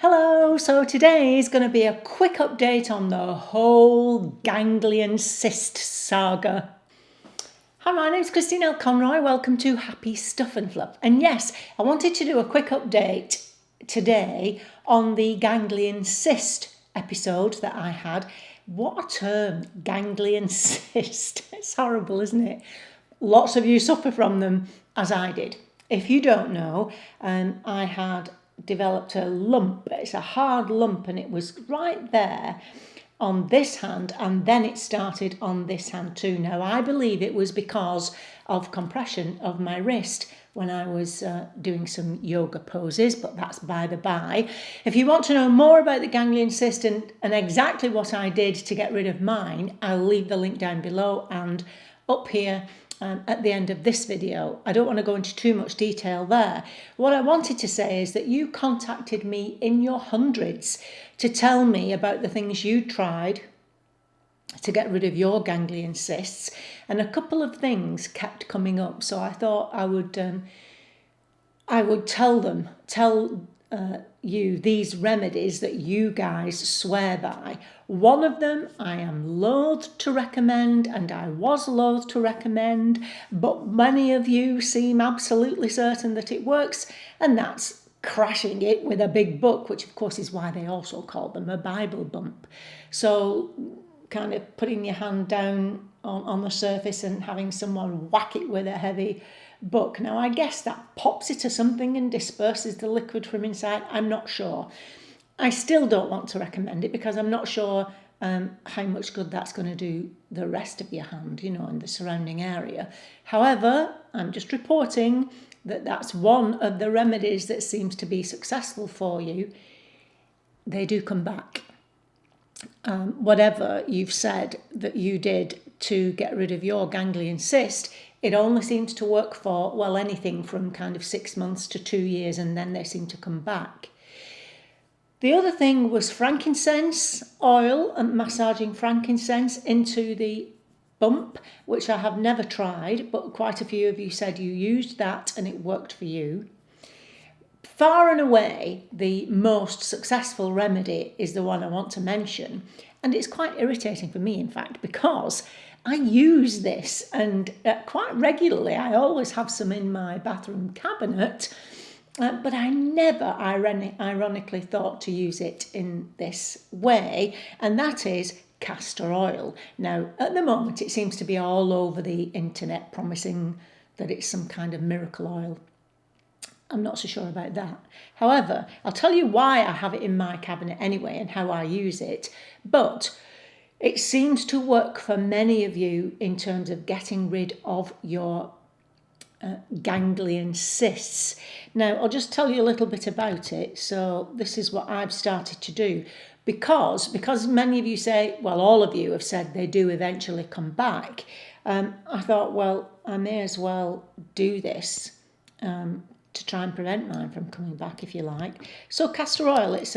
Hello, so today is going to be a quick update on the whole ganglion cyst saga. Hi, my name's Christine L. Conroy, welcome to Happy Stuff and Fluff. And yes, I wanted to do a quick update today on the ganglion cyst episode that I had. What a term, ganglion cyst. It's horrible, isn't it? Lots of you suffer from them, as I did. If you don't know, I had developed a lump. It's a hard lump, and it was right there on this hand, and then it started on this hand too. Now, I believe it was because of compression of my wrist when I was doing some yoga poses, but that's by the by. If you want to know more about the ganglion cyst and exactly what I did to get rid of mine, I'll leave the link down below and up here at the end of this video. I don't want to go into too much detail there. What I wanted to say is that you contacted me in your hundreds to tell me about the things you tried to get rid of your ganglion cysts, and a couple of things kept coming up, so I thought I would tell you these remedies that you guys swear by. One of them I am loath to recommend, and I was loath to recommend, but many of you seem absolutely certain that it works, and that's crashing it with a big book, which of course is why they also call them a Bible bump. So kind of putting your hand down on the surface and having someone whack it with a heavy book. Now, I guess that pops it to something and disperses the liquid from inside. I'm not sure. I still don't want to recommend it because I'm not sure how much good that's going to do the rest of your hand, in the surrounding area. However, I'm just reporting that that's one of the remedies that seems to be successful for you. They do come back. Whatever you've said that you did to get rid of your ganglion cyst, it only seems to work for, well, anything from kind of 6 months to 2 years, and then they seem to come back. The other thing was frankincense oil and massaging frankincense into the bump, which I have never tried, but quite a few of you said you used that and it worked for you. Far and away, the most successful remedy is the one I want to mention, and it's quite irritating for me, in fact, because I use this and quite regularly. I always have some in my bathroom cabinet, but I never ironically thought to use it in this way, and that is castor oil. Now, at the moment, it seems to be all over the internet promising that it's some kind of miracle oil. I'm not so sure about that. However, I'll tell you why I have it in my cabinet anyway and how I use it. But it seems to work for many of you in terms of getting rid of your ganglion cysts. Now, I'll just tell you a little bit about it. So this is what I've started to do. Because many of you say, well, all of you have said they do eventually come back. I thought, well, I may as well do this to try and prevent mine from coming back, if you like. So castor oil, it's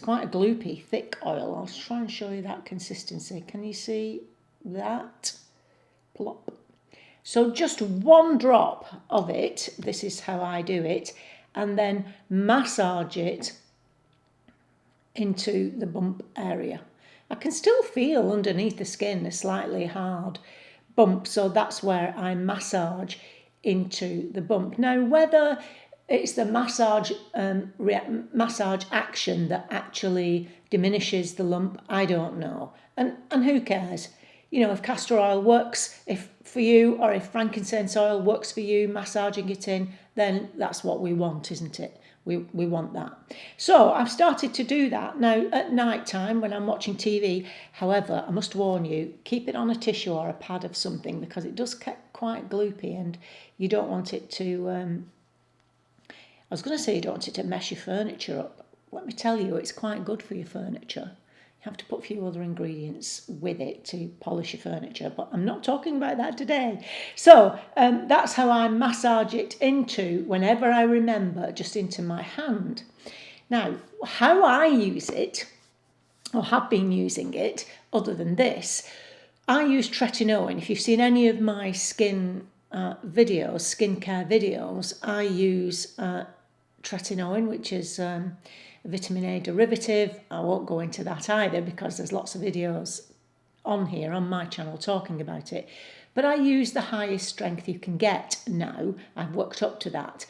quite a gloopy, thick oil. I'll try and show you that consistency. Can you see that? Plop. So just one drop of it, this is how I do it, and then massage it into the bump area. I can still feel underneath the skin a slightly hard bump, so that's where I massage into the bump. Now, whether it's the massage action that actually diminishes the lump, I don't know. And who cares? If castor oil works for you, or if frankincense oil works for you, massaging it in, then that's what we want, isn't it? We want that. So I've started to do that now at night time when I'm watching TV. However, I must warn you, keep it on a tissue or a pad of something, because it does get quite gloopy and you don't want it to, I was going to say you don't want it to mess your furniture up. Let me tell you, it's quite good for your furniture. You have to put a few other ingredients with it to polish your furniture, but I'm not talking about that today. So that's how I massage it into, whenever I remember, just into my hand. Now, how I use it, or have been using it, other than this, I use tretinoin. If you've seen any of my skincare videos, I use tretinoin, which is vitamin A derivative. I won't go into that either because there's lots of videos on here on my channel talking about it. But I use the highest strength you can get now. I've worked up to that.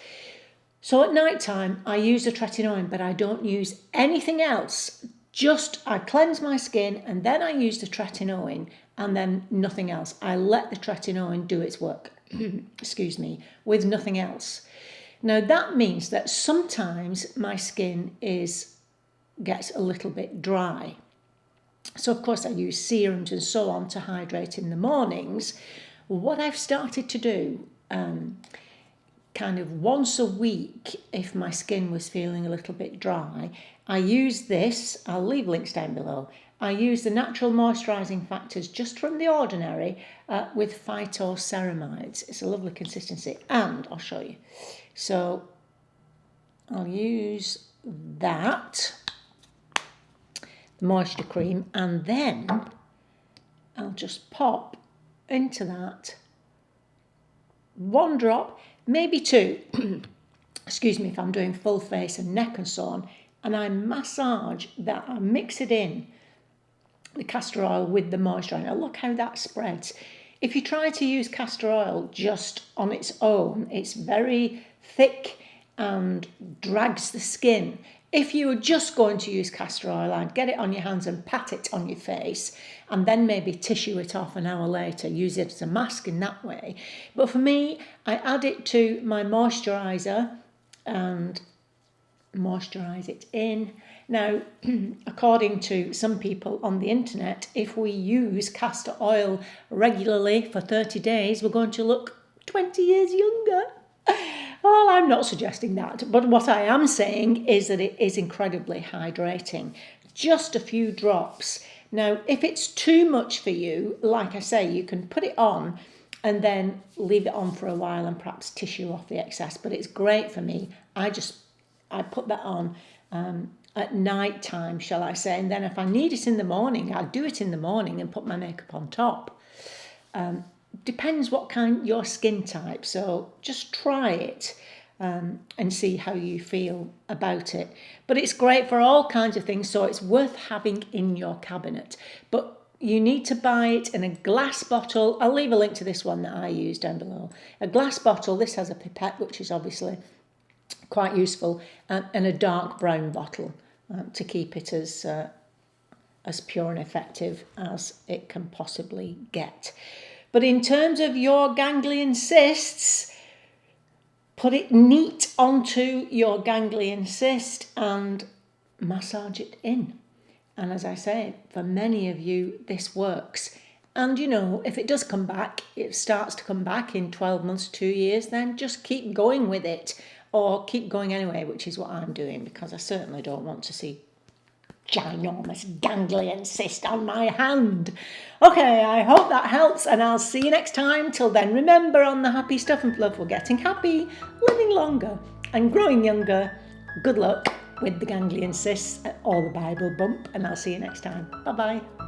So at night time, I use the tretinoin, but I don't use anything else. Just I cleanse my skin and then I use the tretinoin and then nothing else. I let the tretinoin do its work, excuse me, with nothing else. Now that means that sometimes my skin gets a little bit dry. So of course I use serums and so on to hydrate in the mornings. What I've started to do, kind of once a week, if my skin was feeling a little bit dry, I use this. I'll leave links down below. I use the natural moisturising factors just from The Ordinary with PhytoCeramides. It's a lovely consistency, and I'll show you. So I'll use that, the moisture cream, and then I'll just pop into that 1 drop, maybe 2, excuse me, if I'm doing full face and neck and so on, and I massage that, I mix it in, the castor oil with the moisturiser. Now look how that spreads. If you try to use castor oil just on its own, it's very thick and drags the skin. If you were just going to use castor oil, I'd get it on your hands and pat it on your face and then maybe tissue it off an hour later, use it as a mask in that way. But for me, I add it to my moisturiser and moisturise it in. Now, according to some people on the internet, if we use castor oil regularly for 30 days, we're going to look 20 years younger. Well, I'm not suggesting that, but what I am saying is that it is incredibly hydrating. Just a few drops. Now, if it's too much for you, like I say, you can put it on and then leave it on for a while and perhaps tissue off the excess, but it's great for me. I put that on at night time, shall I say, and then if I need it in the morning, I'll do it in the morning and put my makeup on top. Depends what kind your skin type, so just try it and see how you feel about it. But it's great for all kinds of things, so it's worth having in your cabinet. But you need to buy it in a glass bottle. I'll leave a link to this one that I use down below. A glass bottle. This has a pipette, which is obviously quite useful, and a dark brown bottle to keep it as pure and effective as it can possibly get. But in terms of your ganglion cysts, put it neat onto your ganglion cyst and massage it in. And as I say, for many of you, this works. And you know, if it does come back, it starts to come back in 12 months, 2 years, then just keep going with it. Or keep going anyway, which is what I'm doing, because I certainly don't want to see ginormous ganglion cyst on my hand. Okay, I hope that helps, and I'll see you next time. Till then, remember, on the Happy Stuff and Fluff, we're getting happy, living longer and growing younger. Good luck with the ganglion cysts or the Bible bump, and I'll see you next time. Bye-bye.